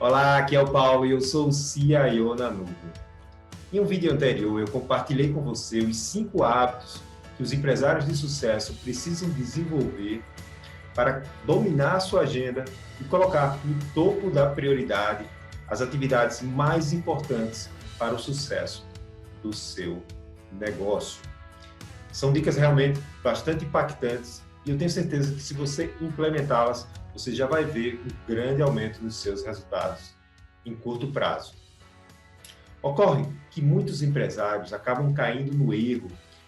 Olá, aqui é o Paulo e eu sou o CIO na Nuvem. Em um vídeo anterior, eu compartilhei com você os 5 hábitos que os empresários de sucesso precisam desenvolver para dominar a sua agenda e colocar no topo da prioridade as atividades mais importantes para o sucesso do seu negócio. São dicas realmente bastante impactantes e eu tenho certeza que se você implementá-las, você já vai ver um grande aumento nos seus resultados em curto prazo. Ocorre que muitos empresários acabam caindo no erro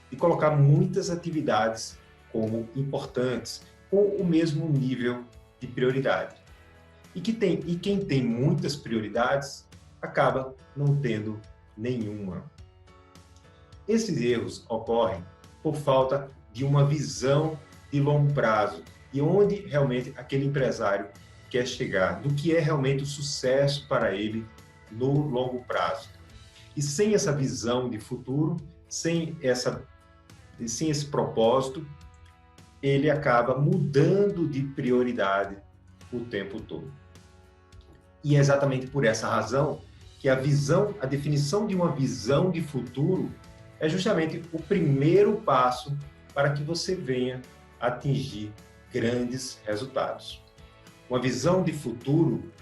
de colocar muitas atividades como importantes, com o mesmo nível de prioridade. E quem tem muitas prioridades acaba não tendo nenhuma. Esses erros ocorrem por falta de uma visão de longo prazo e onde realmente aquele empresário quer chegar, do que é realmente o sucesso para ele no longo prazo. E sem essa visão de futuro, sem esse propósito, ele acaba mudando de prioridade o tempo todo. E é exatamente por essa razão que a definição de uma visão de futuro é justamente o primeiro passo para que você venha atingir grandes resultados. Uma visão de futuro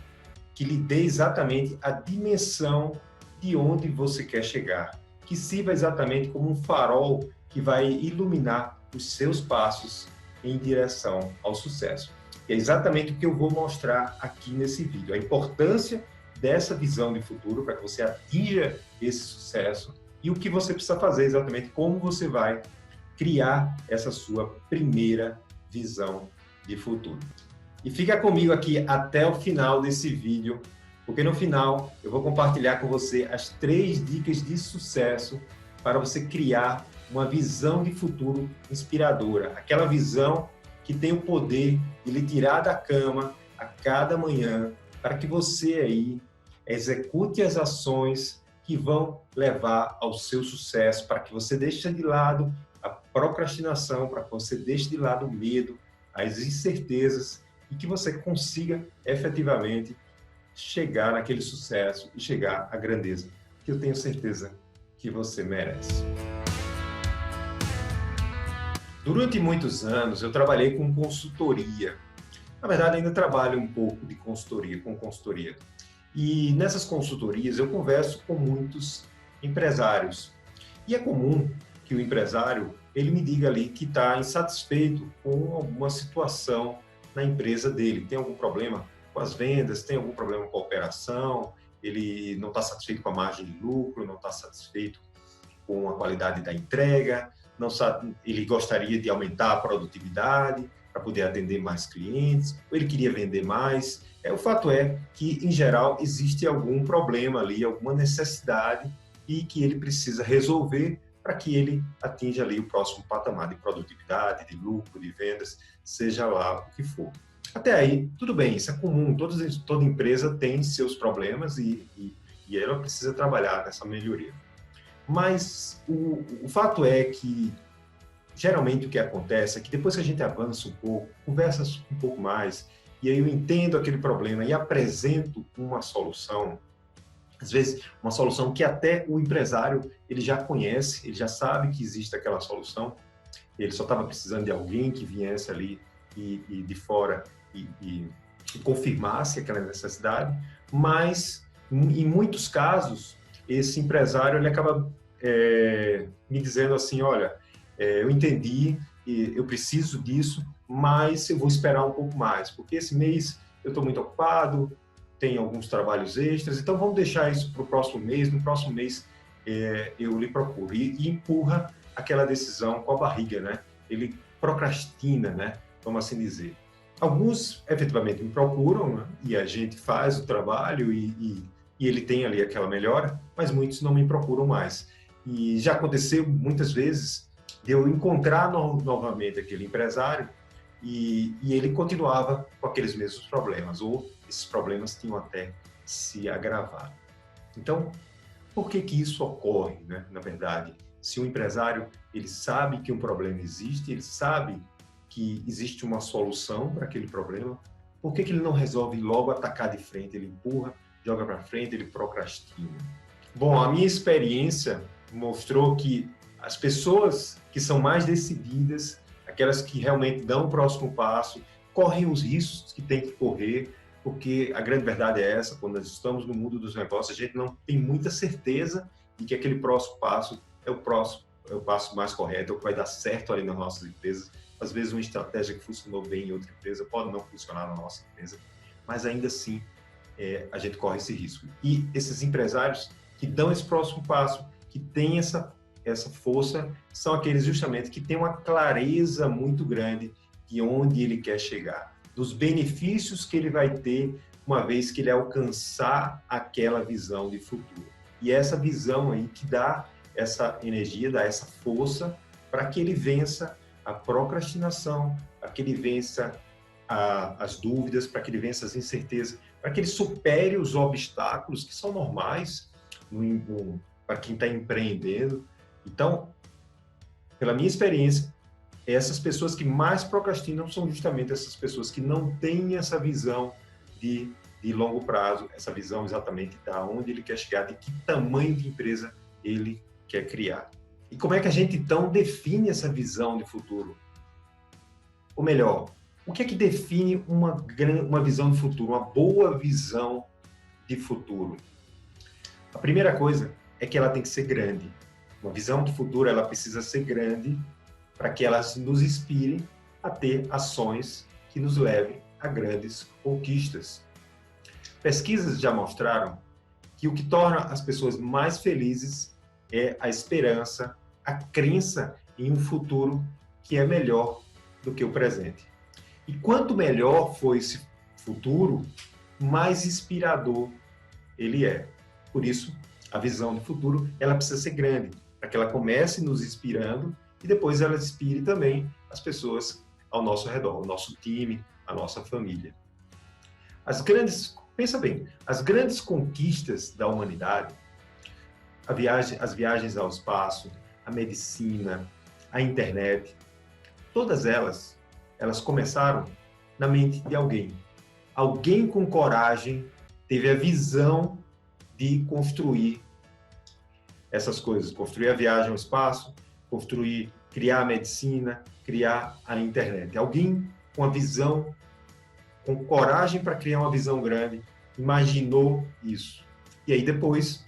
que lhe dê exatamente a dimensão de onde você quer chegar, que sirva exatamente como um farol que vai iluminar os seus passos em direção ao sucesso. E é exatamente o que eu vou mostrar aqui nesse vídeo, a importância dessa visão de futuro para que você atinja esse sucesso e o que você precisa fazer exatamente, como você vai criar essa sua primeira visão de futuro. E fica comigo aqui até o final desse vídeo, porque no final eu vou compartilhar com você as 3 dicas de sucesso para você criar uma visão de futuro inspiradora. Aquela visão que tem o poder de lhe tirar da cama a cada manhã para que você aí execute as ações que vão levar ao seu sucesso, para que você deixe de lado a procrastinação, para que você deixe de lado o medo, as incertezas e que você consiga efetivamente chegar naquele sucesso e chegar à grandeza que eu tenho certeza que você merece. Durante muitos anos eu trabalhei com consultoria. Na verdade, ainda trabalho um pouco de com consultoria. E nessas consultorias eu converso com muitos empresários. E é comum que o empresário ele me diga ali que está insatisfeito com alguma situação na empresa dele. Tem algum problema com as vendas, tem algum problema com a operação, ele não está satisfeito com a margem de lucro, não está satisfeito com a qualidade da entrega, ele gostaria de aumentar a produtividade para poder atender mais clientes, ou ele queria vender mais. O fato é que, em geral, existe algum problema ali, alguma necessidade e que ele precisa resolver para que ele atinja ali o próximo patamar de produtividade, de lucro, de vendas, seja lá o que for. Até aí, tudo bem, isso é comum, toda empresa tem seus problemas e ela precisa trabalhar nessa melhoria. Mas o fato é que, geralmente, o que acontece é que depois que a gente avança um pouco, conversa um pouco mais, e aí eu entendo aquele problema e apresento uma solução, às vezes uma solução que até o empresário ele já conhece, ele já sabe que existe aquela solução, ele só estava precisando de alguém que viesse ali e de fora e confirmasse aquela necessidade, mas em muitos casos esse empresário ele acaba me dizendo assim, olha, eu entendi, eu preciso disso, mas eu vou esperar um pouco mais, porque esse mês eu estou muito ocupado, tem alguns trabalhos extras, então vamos deixar isso para o próximo mês, no próximo mês eu lhe procuro. E empurra aquela decisão com a barriga, né? Ele procrastina, né? Vamos assim dizer. Alguns efetivamente me procuram, né? E a gente faz o trabalho e ele tem ali aquela melhora, mas muitos não me procuram mais. E já aconteceu muitas vezes de eu encontrar novamente aquele empresário e ele continuava com aqueles mesmos problemas, ou esses problemas tinham até se agravado. Então, por que isso ocorre, né? Na verdade, se o empresário ele sabe que um problema existe, ele sabe que existe uma solução para aquele problema, Por que ele não resolve logo atacar de frente? Ele empurra, joga para frente, ele procrastina. Bom, a minha experiência mostrou que as pessoas que são mais decididas, aquelas que realmente dão o próximo passo, correm os riscos que tem que correr, porque a grande verdade é essa: quando nós estamos no mundo dos negócios, a gente não tem muita certeza de que aquele próximo passo é o passo mais correto, é o que vai dar certo ali nas nossas empresas. Às vezes uma estratégia que funcionou bem em outra empresa pode não funcionar na nossa empresa, mas ainda assim a gente corre esse risco. E esses empresários que dão esse próximo passo, que têm essa força, são aqueles justamente que têm uma clareza muito grande de onde ele quer chegar, dos benefícios que ele vai ter uma vez que ele alcançar aquela visão de futuro. E essa visão aí que dá essa energia, dá essa força para que ele vença a procrastinação, para que ele vença as dúvidas, para que ele vença as incertezas, para que ele supere os obstáculos que são normais para quem está empreendendo. Então, pela minha experiência, essas pessoas que mais procrastinam são justamente essas pessoas que não têm essa visão de longo prazo, essa visão exatamente de onde ele quer chegar, de que tamanho de empresa ele quer criar. E como é que a gente, então, define essa visão de futuro? Ou melhor, o que é que define uma visão de futuro, uma boa visão de futuro? A primeira coisa é que ela tem que ser grande. Uma visão de futuro, ela precisa ser grande para que ela nos inspire a ter ações que nos levem a grandes conquistas. Pesquisas já mostraram que o que torna as pessoas mais felizes é a esperança, a crença em um futuro que é melhor do que o presente. E quanto melhor for esse futuro, mais inspirador ele é. Por isso, a visão de futuro, ela precisa ser grande, para que ela comece nos inspirando e depois ela inspire também as pessoas ao nosso redor, o nosso time, a nossa família. Pensa bem, as grandes conquistas da humanidade, as viagens ao espaço, a medicina, a internet, todas elas começaram na mente de alguém. Alguém com coragem teve a visão de construir essas coisas, construir a viagem ao espaço, criar a medicina, criar a internet. Alguém com a visão, com coragem para criar uma visão grande, imaginou isso. E aí depois,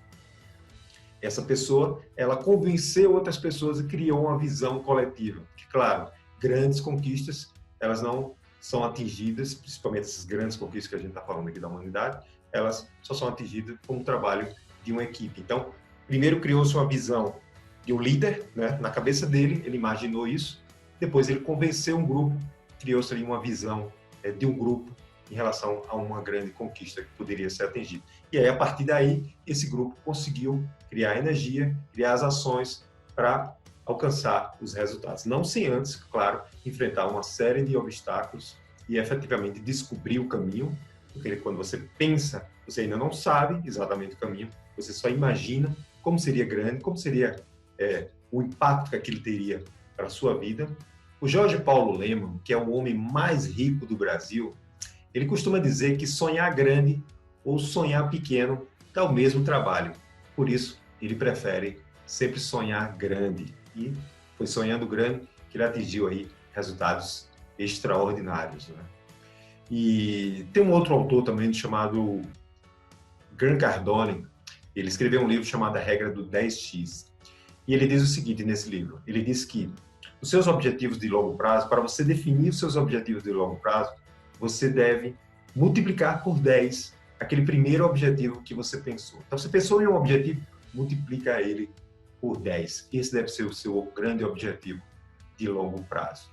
essa pessoa, ela convenceu outras pessoas e criou uma visão coletiva. Que, claro, grandes conquistas, elas não são atingidas, principalmente essas grandes conquistas que a gente está falando aqui da humanidade, elas só são atingidas com o trabalho de uma equipe. Então, primeiro criou-se uma visão de um líder, né? Na cabeça dele, ele imaginou isso, depois ele convenceu um grupo, criou-se ali uma visão de um grupo em relação a uma grande conquista que poderia ser atingida. E aí, a partir daí, esse grupo conseguiu criar energia, criar as ações para alcançar os resultados. Não sem antes, claro, enfrentar uma série de obstáculos e efetivamente descobrir o caminho, porque quando você pensa, você ainda não sabe exatamente o caminho, você só imagina como seria grande, como seria o impacto que aquilo teria para a sua vida. O Jorge Paulo Lemann, que é o homem mais rico do Brasil, ele costuma dizer que sonhar grande ou sonhar pequeno dá o mesmo trabalho. Por isso, ele prefere sempre sonhar grande. E foi sonhando grande que ele atingiu aí resultados extraordinários, né? E tem um outro autor também chamado Grant Cardone. Ele escreveu um livro chamado A Regra do 10X. E ele diz o seguinte nesse livro. Ele diz que os seus objetivos de longo prazo, para você definir os seus objetivos de longo prazo, você deve multiplicar por 10 aquele primeiro objetivo que você pensou. Então, você pensou em um objetivo, multiplica ele por 10. Esse deve ser o seu grande objetivo de longo prazo.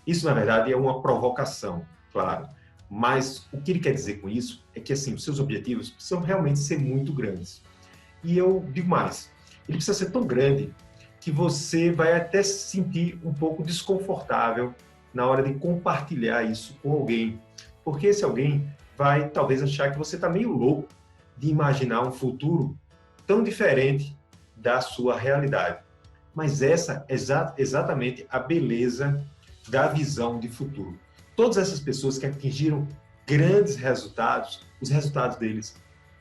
Isso, na verdade, é uma provocação, claro. Mas o que ele quer dizer com isso é que, assim, os seus objetivos precisam realmente ser muito grandes. E eu digo mais, ele precisa ser tão grande que você vai até se sentir um pouco desconfortável na hora de compartilhar isso com alguém. Porque esse alguém vai talvez achar que você está meio louco de imaginar um futuro tão diferente da sua realidade. Mas essa é exatamente a beleza da visão de futuro. Todas essas pessoas que atingiram grandes resultados, os resultados deles,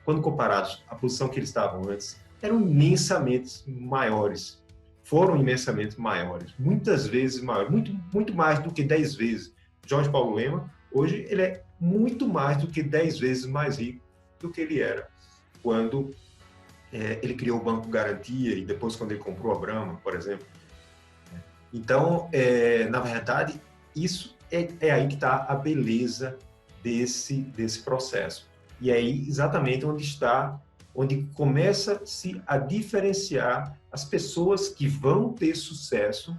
quando comparados à posição que eles estavam antes, eram imensamente maiores. Foram imensamente maiores, muitas vezes maiores, muito mais do que 10 vezes. Jorge Paulo Lema, hoje, ele é muito mais do que 10 vezes mais rico do que ele era quando ele criou o Banco Garantia e depois quando ele comprou a Brahma, por exemplo. Então, na verdade, isso é aí que está a beleza desse processo. E é aí exatamente onde começa-se a diferenciar as pessoas que vão ter sucesso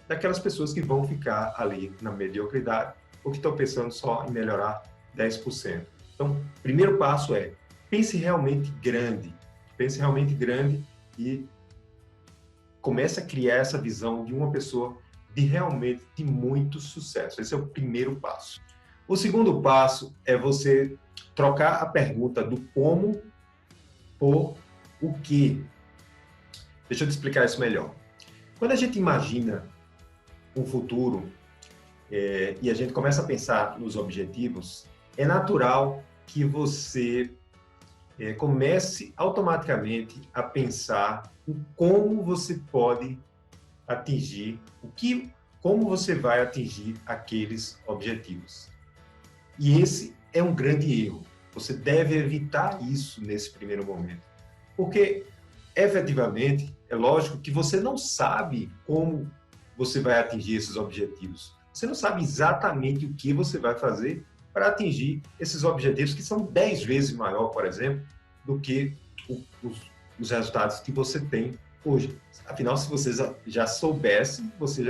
daquelas pessoas que vão ficar ali na mediocridade ou que estão pensando só em melhorar 10%. Então, o primeiro passo é pense realmente grande e comece a criar essa visão de uma pessoa de muito sucesso. Esse é o primeiro passo. O segundo passo é você trocar a pergunta do como por o que. Deixa eu te explicar isso melhor. Quando a gente imagina um futuro e a gente começa a pensar nos objetivos, é natural que você comece automaticamente a pensar em como você pode atingir, como você vai atingir aqueles objetivos. E esse é um grande erro. Você deve evitar isso nesse primeiro momento. Porque, efetivamente, é lógico que você não sabe como você vai atingir esses objetivos. Você não sabe exatamente o que você vai fazer para atingir esses objetivos que são 10 vezes maior, por exemplo, do que os resultados que você tem hoje. Afinal, se você já soubesse, você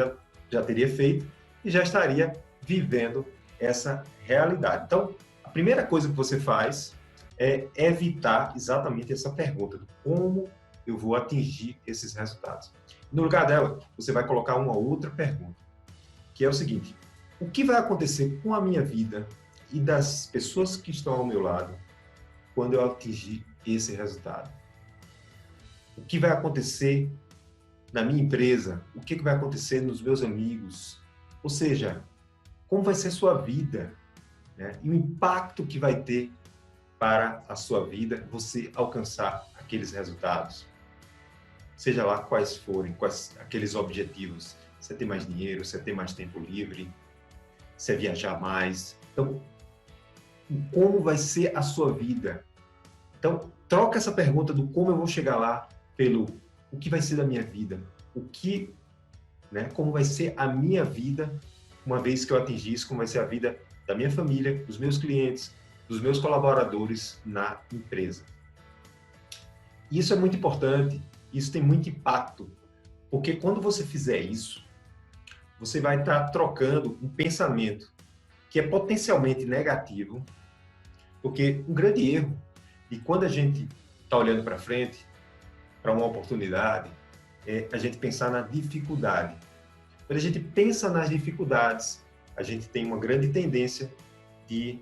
já teria feito e já estaria vivendo essa realidade. Então, a primeira coisa que você faz é evitar exatamente essa pergunta, como eu vou atingir esses resultados. No lugar dela, você vai colocar uma outra pergunta, que é o seguinte: o que vai acontecer com a minha vida e das pessoas que estão ao meu lado quando eu atingir esse resultado? O que vai acontecer na minha empresa? O que vai acontecer nos meus amigos? Ou seja, como vai ser sua vida, né? E o impacto que vai ter para a sua vida você alcançar aqueles resultados. Seja lá quais forem, aqueles objetivos. Você ter mais dinheiro, você ter mais tempo livre, você viajar mais. Então, como vai ser a sua vida? Então, troca essa pergunta do como eu vou chegar lá pelo o que vai ser da minha vida, como vai ser a minha vida uma vez que eu atingir isso, como vai ser a vida da minha família, dos meus clientes, dos meus colaboradores na empresa. Isso é muito importante, isso tem muito impacto, porque quando você fizer isso, você vai estar trocando um pensamento que é potencialmente negativo, porque um grande erro de quando a gente está olhando para frente, para uma oportunidade, é a gente pensar na dificuldade. Quando a gente pensa nas dificuldades, a gente tem uma grande tendência de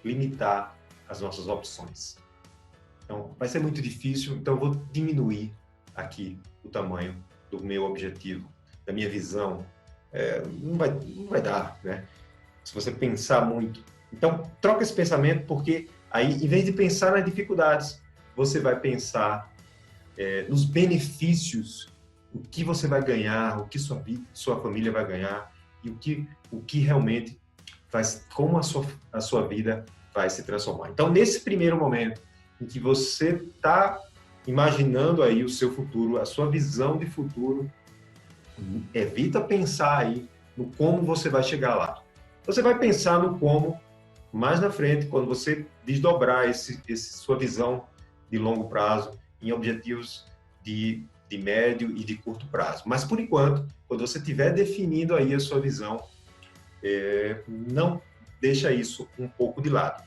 limitar as nossas opções. Então, vai ser muito difícil, então eu vou diminuir aqui o tamanho do meu objetivo, da minha visão. Não vai dar, né? Se você pensar muito. Então, troca esse pensamento, porque aí, em vez de pensar nas dificuldades, você vai pensar nos benefícios, o que você vai ganhar, o que sua família vai ganhar e o que realmente como a sua vida vai se transformar. Então, nesse primeiro momento em que você está imaginando aí o seu futuro, a sua visão de futuro, evita pensar aí no como você vai chegar lá. Você vai pensar no como mais na frente, quando você desdobrar sua visão de longo prazo em objetivos de médio e de curto prazo. Mas, por enquanto, quando você estiver definindo aí a sua visão, não deixa isso um pouco de lado.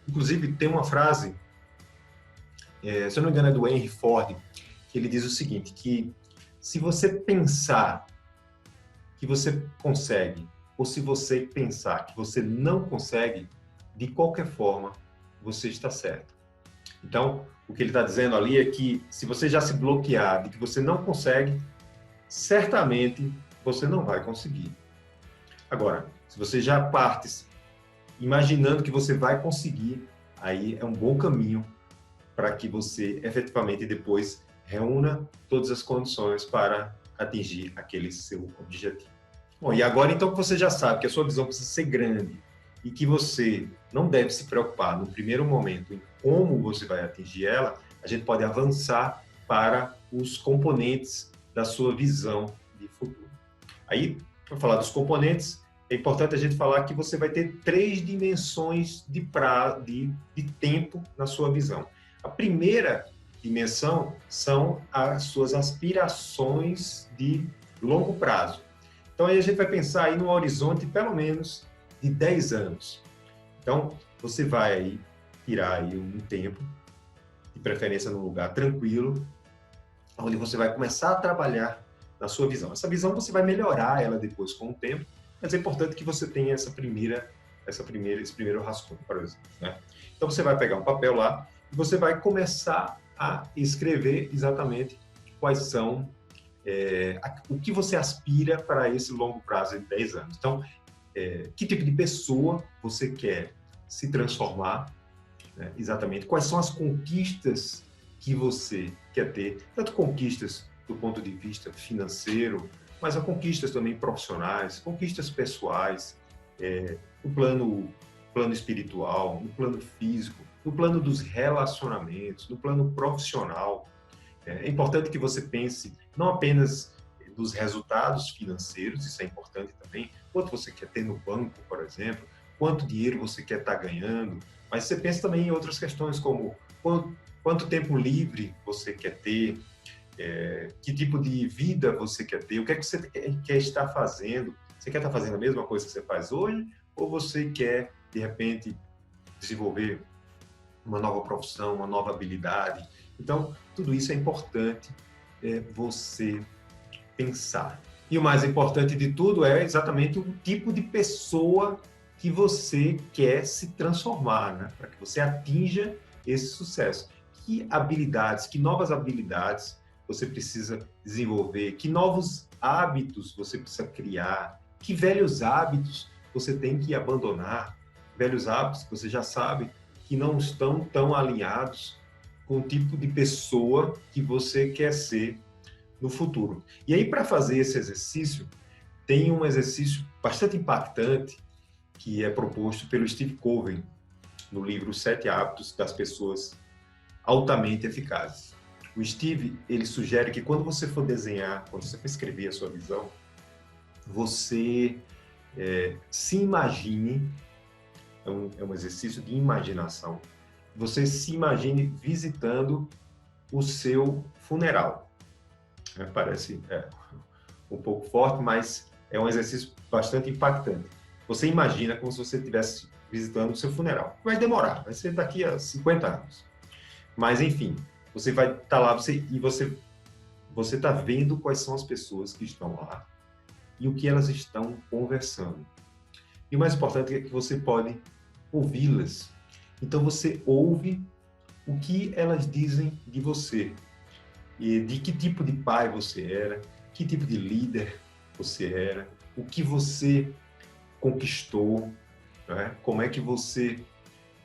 Inclusive, tem uma frase, se eu não me engano é do Henry Ford, que ele diz o seguinte, que se você pensar que você consegue, ou se você pensar que você não consegue, de qualquer forma, você está certo. Então, o que ele está dizendo ali é que se você já se bloquear de que você não consegue, certamente você não vai conseguir. Agora, se você já parte imaginando que você vai conseguir, aí é um bom caminho para que você efetivamente depois reúna todas as condições para atingir aquele seu objetivo. Bom, e agora então que você já sabe que a sua visão precisa ser grande e que você não deve se preocupar no primeiro momento em como você vai atingir ela, a gente pode avançar para os componentes da sua visão de futuro. Aí, para falar dos componentes, é importante a gente falar que você vai ter 3 dimensões de tempo na sua visão. A primeira dimensão são as suas aspirações de longo prazo. Então, aí a gente vai pensar aí no horizonte pelo menos de 10 anos. Então, você vai aí tirar aí um tempo, de preferência num lugar tranquilo, onde você vai começar a trabalhar na sua visão. Essa visão você vai melhorar ela depois com o tempo, mas é importante que você tenha esse primeiro rascunho, por exemplo, né? Então, você vai pegar um papel lá e você vai começar a escrever exatamente quais são o que você aspira para esse longo prazo de 10 anos. Então, que tipo de pessoa você quer se transformar, né? Exatamente. Quais são as conquistas que você quer ter, tanto conquistas do ponto de vista financeiro, mas há conquistas também profissionais, conquistas pessoais, no plano espiritual, no plano físico, no plano dos relacionamentos, no plano profissional. É importante que você pense não apenas dos resultados financeiros, isso é importante também, quanto você quer ter no banco, por exemplo, quanto dinheiro você quer estar ganhando, mas você pensa também em outras questões como quanto tempo livre você quer ter, que tipo de vida você quer ter, o que é que você quer estar fazendo. Você quer estar fazendo a mesma coisa que você faz hoje ou você quer, de repente, desenvolver uma nova profissão, uma nova habilidade? Então, tudo isso é importante você pensar. E o mais importante de tudo é exatamente o tipo de pessoa que você quer se transformar, né? Para que você atinja esse sucesso. Que habilidades, que novas habilidades você precisa desenvolver, que novos hábitos você precisa criar, que velhos hábitos você tem que abandonar, velhos hábitos que você já sabe que não estão tão alinhados com o tipo de pessoa que você quer ser no futuro. E aí, para fazer esse exercício, tem um exercício bastante impactante que é proposto pelo Steve Covey no livro 7 Hábitos das Pessoas Altamente Eficazes. O Steve, ele sugere que quando você for desenhar, quando você for escrever a sua visão, você se imagine, é um exercício de imaginação, você se imagine visitando o seu funeral. Parece um pouco forte, mas é um exercício bastante impactante. Você imagina como se você estivesse visitando o seu funeral. Vai demorar, vai ser daqui a 50 anos. Mas, enfim, você vai estar lá e você está vendo quais são as pessoas que estão lá e o que elas estão conversando. E o mais importante é que você pode ouvi-las. Então, você ouve o que elas dizem de você. E de que tipo de pai você era, que tipo de líder você era, o que você conquistou, né? Como é que você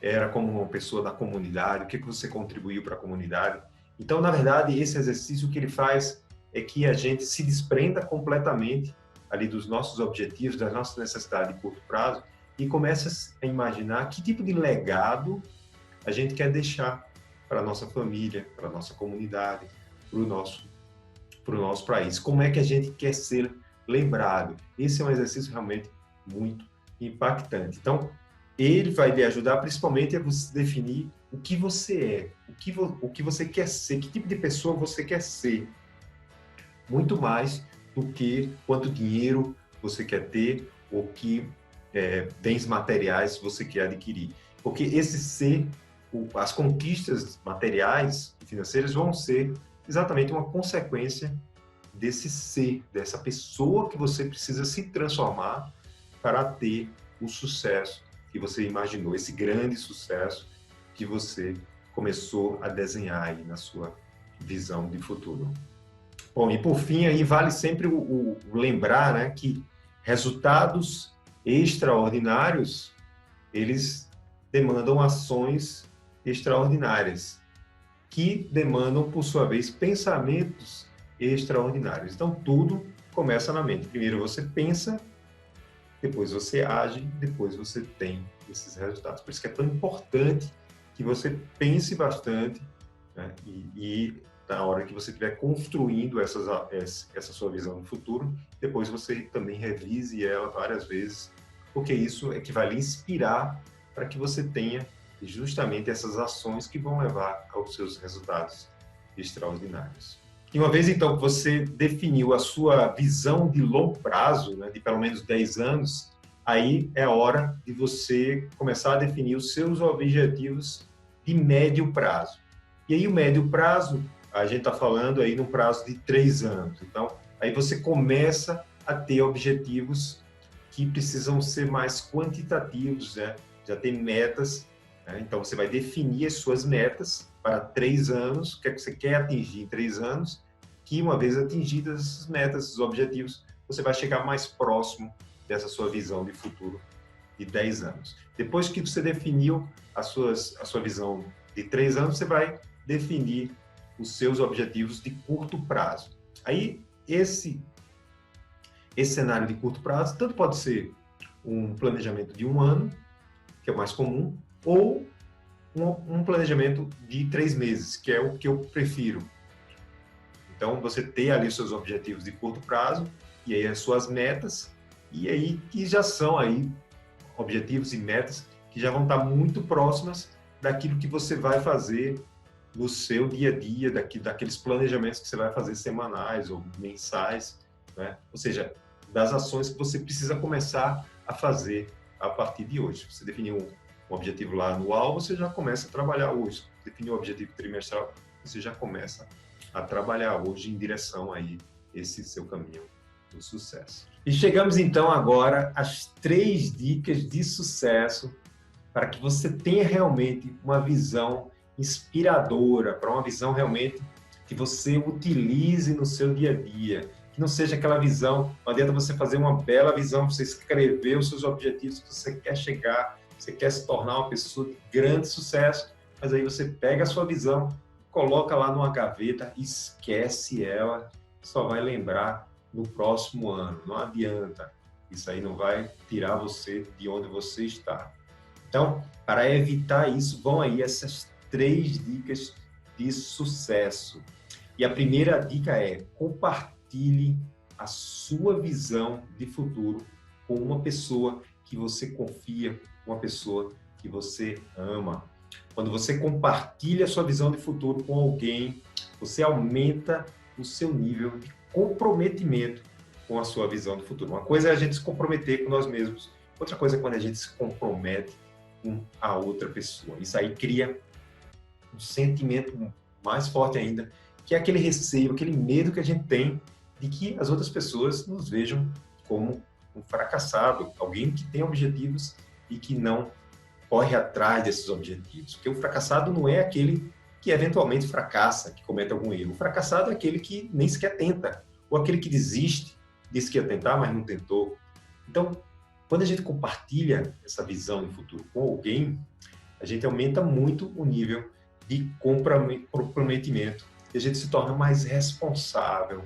era como uma pessoa da comunidade, o que você contribuiu para a comunidade. Então, na verdade, esse exercício, o que ele faz é que a gente se desprenda completamente ali dos nossos objetivos, das nossas necessidades de curto prazo e começa a imaginar que tipo de legado a gente quer deixar para a nossa família, para a nossa comunidade, para o nosso país. Como é que a gente quer ser lembrado? Esse é um exercício realmente muito impactante. Então, ele vai lhe ajudar principalmente a você definir o que você é, o que você quer ser, que tipo de pessoa você quer ser. Muito mais do que quanto dinheiro você quer ter ou que bens materiais você quer adquirir. Porque esse ser, as conquistas materiais e financeiras vão ser exatamente uma consequência desse ser, dessa pessoa que você precisa se transformar para ter o sucesso que você imaginou, esse grande sucesso que você começou a desenhar aí na sua visão de futuro. Bom, e por fim, aí vale sempre o lembrar, né, que resultados extraordinários, eles demandam ações extraordinárias, que demandam, por sua vez, pensamentos extraordinários. Então, tudo começa na mente. Primeiro você pensa, depois você age, depois você tem esses resultados. Por isso que é tão importante que você pense bastante, né? E na hora que você estiver construindo essa sua visão do futuro, depois você também revise ela várias vezes, porque isso é que vai lhe inspirar para que você tenha justamente essas ações que vão levar aos seus resultados extraordinários. E uma vez, então, que você definiu a sua visão de longo prazo, né, de pelo menos 10 anos, aí é a hora de você começar a definir os seus objetivos de médio prazo. E aí o médio prazo, a gente está falando aí num prazo de 3 anos. Então, aí você começa a ter objetivos que precisam ser mais quantitativos, né? Já tem metas, né? Então você vai definir as suas metas para 3 anos, o que é que você quer atingir em 3 anos, que uma vez atingidas essas metas, esses objetivos, você vai chegar mais próximo dessa sua visão de futuro de 10 anos. Depois que você definiu a sua visão de 3 anos, você vai definir os seus objetivos de curto prazo. Aí, esse cenário de curto prazo, tanto pode ser um planejamento de 1 ano, que é o mais comum, ou um planejamento de 3 meses, que é o que eu prefiro. Então, você ter ali os seus objetivos de curto prazo, e aí as suas metas, e aí que já são aí objetivos e metas que já vão estar muito próximas daquilo que você vai fazer no seu dia a dia, daqueles planejamentos que você vai fazer semanais ou mensais, né? Ou seja, das ações que você precisa começar a fazer a partir de hoje. Você definiu um objetivo lá anual, você já começa a trabalhar hoje. Definiu um objetivo trimestral, você já começa a trabalhar hoje em direção aí esse seu caminho do sucesso. E chegamos então agora às 3 dicas de sucesso para que você tenha realmente uma visão inspiradora, para uma visão realmente que você utilize no seu dia a dia, que não seja aquela visão, não adianta você fazer uma bela visão, você escrever os seus objetivos que você quer chegar, você quer se tornar uma pessoa de grande sucesso, mas aí você pega a sua visão, coloca lá numa gaveta, esquece ela, só vai lembrar no próximo ano, não adianta, isso aí não vai tirar você de onde você está. Então, para evitar isso, vão aí essas 3 dicas de sucesso. E a primeira dica é: compartilhe a sua visão de futuro com uma pessoa que você confia, uma pessoa que você ama. Quando você compartilha a sua visão de futuro com alguém, você aumenta o seu nível de comprometimento com a sua visão de futuro. Uma coisa é a gente se comprometer com nós mesmos, outra coisa é quando a gente se compromete com a outra pessoa. Isso aí cria um sentimento mais forte ainda, que é aquele receio, aquele medo que a gente tem de que as outras pessoas nos vejam como um fracassado, alguém que tem objetivos e que não corre atrás desses objetivos. Porque o fracassado não é aquele que eventualmente fracassa, que comete algum erro. O fracassado é aquele que nem sequer tenta, ou aquele que desiste, disse que ia tentar, mas não tentou. Então, quando a gente compartilha essa visão de futuro com alguém, a gente aumenta muito o nível de comprometimento e a gente se torna mais responsável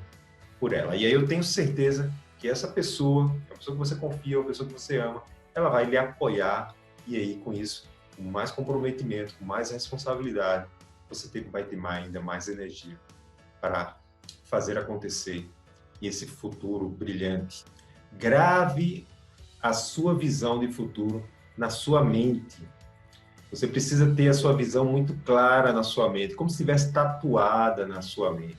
por ela. E aí eu tenho certeza que essa pessoa, a pessoa que você confia, a pessoa que você ama, ela vai lhe apoiar e aí com isso, com mais comprometimento, com mais responsabilidade, você vai ter ainda mais energia para fazer acontecer esse futuro brilhante. Grave a sua visão de futuro na sua mente. Você precisa ter a sua visão muito clara na sua mente, como se estivesse tatuada na sua mente.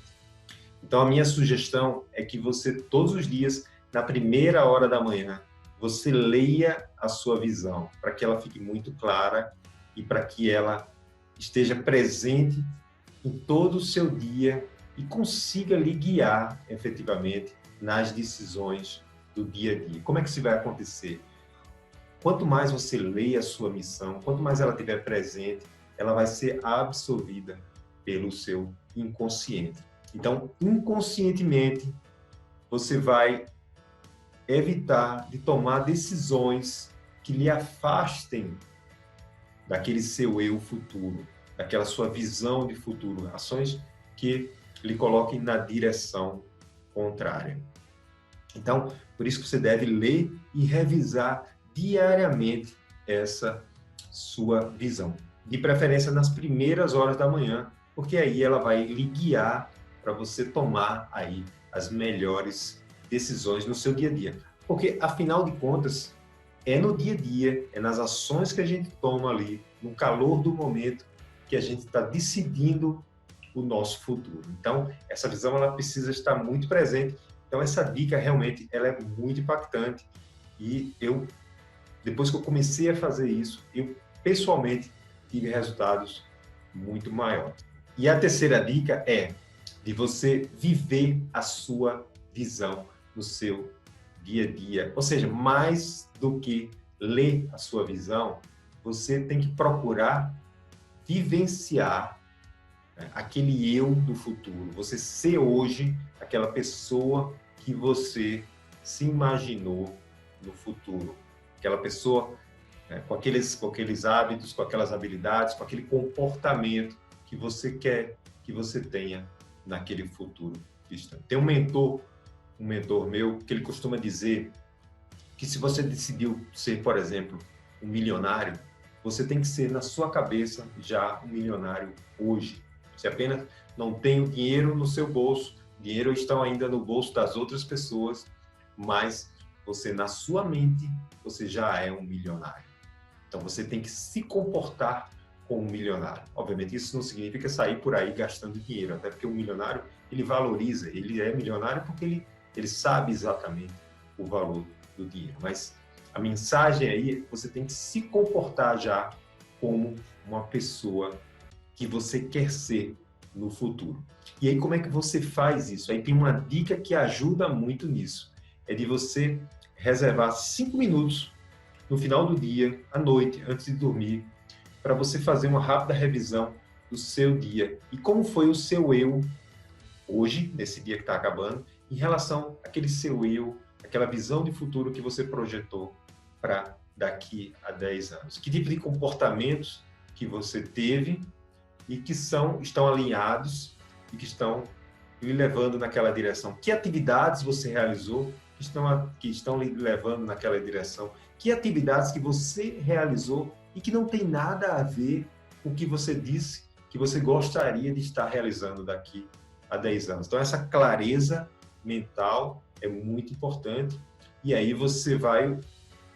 Então, a minha sugestão é que você, todos os dias, na primeira hora da manhã, você leia a sua visão, para que ela fique muito clara e para que ela esteja presente em todo o seu dia e consiga lhe guiar, efetivamente, nas decisões do dia a dia. Como é que isso vai acontecer? Quanto mais você lê a sua missão, quanto mais ela estiver presente, ela vai ser absorvida pelo seu inconsciente. Então, inconscientemente, você vai evitar de tomar decisões que lhe afastem daquele seu eu futuro, daquela sua visão de futuro, ações que lhe coloquem na direção contrária. Então, por isso que você deve ler e revisar diariamente essa sua visão. De preferência nas primeiras horas da manhã, porque aí ela vai lhe guiar para você tomar aí as melhores decisões no seu dia a dia. Porque, afinal de contas, é no dia a dia, é nas ações que a gente toma ali, no calor do momento, que a gente está decidindo o nosso futuro. Então, essa visão ela precisa estar muito presente. Então, essa dica realmente ela é muito impactante. E depois que eu comecei a fazer isso, eu pessoalmente tive resultados muito maiores. E a terceira dica é de você viver a sua visão no seu dia a dia. Ou seja, mais do que ler a sua visão, você tem que procurar vivenciar aquele eu do futuro. Você ser hoje aquela pessoa que você se imaginou no futuro. Aquela pessoa com aqueles hábitos, com aquelas habilidades, com aquele comportamento que você quer que você tenha naquele futuro distante. Tem um mentor meu, que ele costuma dizer que se você decidiu ser, por exemplo, um milionário, você tem que ser, na sua cabeça, já um milionário hoje. Você apenas não tem o dinheiro no seu bolso, o dinheiro está ainda no bolso das outras pessoas, mas você, na sua mente, você já é um milionário. Então, você tem que se comportar como um milionário. Obviamente, isso não significa sair por aí gastando dinheiro, até porque o milionário, ele valoriza, ele é milionário porque ele sabe exatamente o valor do dinheiro. Mas a mensagem aí é que você tem que se comportar já como uma pessoa que você quer ser no futuro. E aí, como é que você faz isso? Aí tem uma dica que ajuda muito nisso. É de você reservar 5 minutos no final do dia, à noite, antes de dormir, para você fazer uma rápida revisão do seu dia. E como foi o seu eu hoje, nesse dia que está acabando, em relação àquele seu eu, aquela visão de futuro que você projetou para daqui a 10 anos. Que tipo de comportamentos que você teve e que estão alinhados e que estão lhe levando naquela direção. Que atividades você realizou que estão lhe levando naquela direção? Que atividades que você realizou e que não tem nada a ver com o que você disse que você gostaria de estar realizando daqui a 10 anos. Então, essa clareza mental é muito importante. E aí você vai,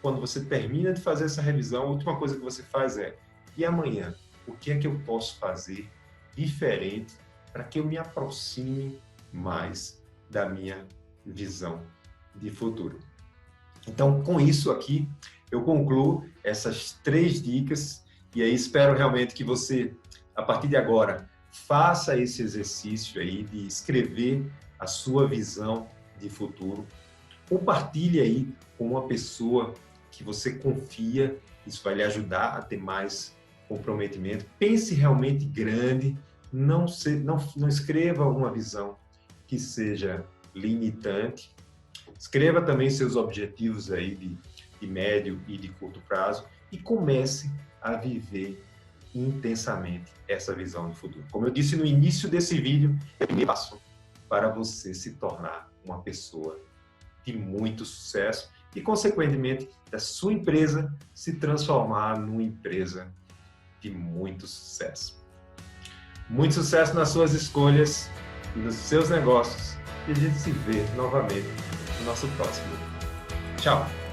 quando você termina de fazer essa revisão, a última coisa que você faz é: e amanhã? O que é que eu posso fazer diferente para que eu me aproxime mais da minha visão de futuro? Então, com isso aqui, eu concluo essas 3 dicas e aí espero realmente que você, a partir de agora, faça esse exercício aí de escrever a sua visão de futuro. Compartilhe aí com uma pessoa que você confia, isso vai lhe ajudar a ter mais comprometimento. Pense realmente grande, não escreva uma visão que seja limitante. Escreva também seus objetivos aí de médio e de curto prazo e comece a viver intensamente essa visão de futuro. Como eu disse no início desse vídeo, é o primeiro passo para você se tornar uma pessoa de muito sucesso e, consequentemente, da sua empresa se transformar numa empresa de muito sucesso. Muito sucesso nas suas escolhas e nos seus negócios. E a gente se vê novamente no nosso próximo vídeo. Tchau!